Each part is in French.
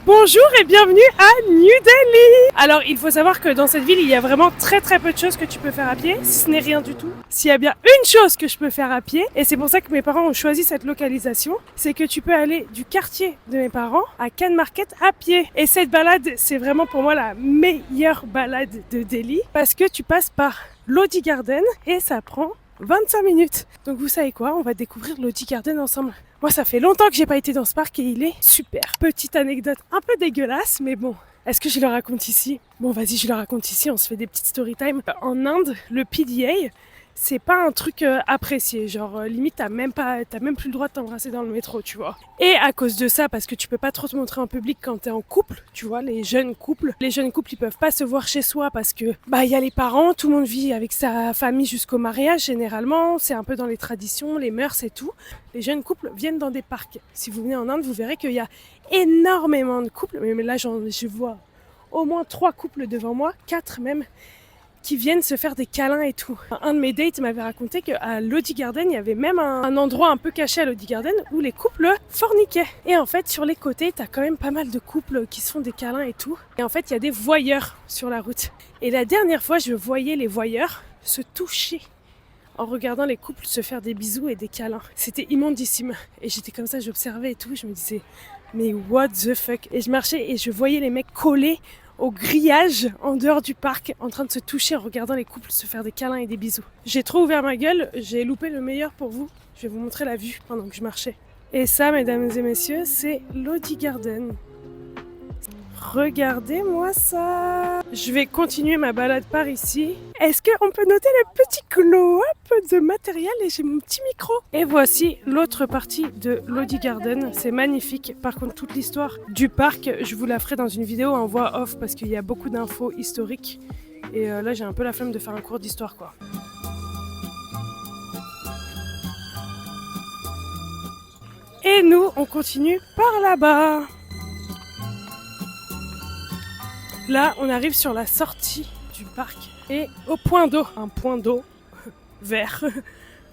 Bonjour et bienvenue à New Delhi. Alors il faut savoir que dans cette ville il y a vraiment très peu de choses que tu peux faire à pied, si ce n'est rien du tout. S'il y a bien une chose que je peux faire à pied, et c'est pour ça que mes parents ont choisi cette localisation, c'est que tu peux aller du quartier de mes parents à Khan Market à pied. Et cette balade c'est vraiment pour moi la meilleure balade de Delhi parce que tu passes par Lodi Garden et ça prend 25 minutes. Donc vous savez quoi, on va découvrir Lodi Garden ensemble. Moi ça fait longtemps que j'ai pas été dans ce parc et il est super. Petite anecdote un peu dégueulasse mais bon, est-ce que je le raconte ici? Bon vas-y, je le raconte ici, on se fait des petites story time. En Inde, le PDA, c'est pas un truc apprécié, genre limite t'as même plus le droit de t'embrasser dans le métro, tu vois. Et à cause de ça, parce que tu peux pas trop te montrer en public quand t'es en couple, tu vois, les jeunes couples ils peuvent pas se voir chez soi parce que il y a les parents, tout le monde vit avec sa famille jusqu'au mariage généralement, c'est un peu dans les traditions, les mœurs et tout. Les jeunes couples viennent dans des parcs. Si vous venez en Inde, vous verrez qu'il y a énormément de couples, mais là je vois au moins 3 couples devant moi, 4 même, qui viennent se faire des câlins et tout. Un de mes dates m'avait raconté qu'à Lodi Garden, il y avait même un endroit un peu caché à Lodi Garden où les couples forniquaient. Et en fait, sur les côtés, t'as quand même pas mal de couples qui se font des câlins et tout. Et en fait, il y a des voyeurs sur la route. Et la dernière fois, je voyais les voyeurs se toucher en regardant les couples se faire des bisous et des câlins. C'était immondissime. Et j'étais comme ça, j'observais et tout. Je me disais, mais what the fuck? Et je marchais et je voyais les mecs collés au grillage en dehors du parc en train de se toucher en regardant les couples se faire des câlins et des bisous. J'ai trop ouvert ma gueule, j'ai loupé le meilleur pour vous. Je vais vous montrer la vue pendant que je marchais. Et ça, mesdames et messieurs, c'est Lodi Garden. Regardez-moi ça. Je vais continuer ma balade par ici. Est-ce qu'on peut noter le petit glow-up de matériel? Et j'ai mon petit micro. Et voici l'autre partie de Lodi Garden. C'est magnifique. Par contre, toute l'histoire du parc, je vous la ferai dans une vidéo en voix off parce qu'il y a beaucoup d'infos historiques. Et là, j'ai un peu la flemme de faire un cours d'histoire, quoi. Et nous, on continue par là-bas. Là, on arrive sur la sortie du parc et au point d'eau. Un point d'eau vert.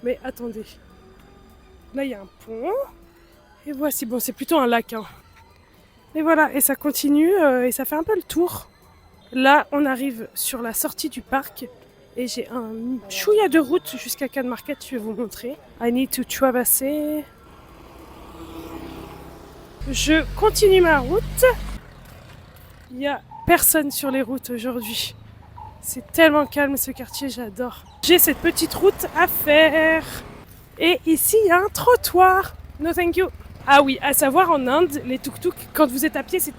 Mais attendez. Là, il y a un pont. Et voici, bon, c'est plutôt un lac. Hein. Et voilà, et ça continue et ça fait un peu le tour. Là, on arrive sur la sortie du parc et j'ai un chouïa de route jusqu'à Khan Market, je vais vous montrer. I need to traverser. Je continue ma route. Il y a personne sur les routes aujourd'hui. C'est tellement calme ce quartier, j'adore. J'ai cette petite route à faire. Et ici, il y a un trottoir. No thank you. Ah oui, à savoir en Inde, les tuk-tuk, quand vous êtes à pied, c'est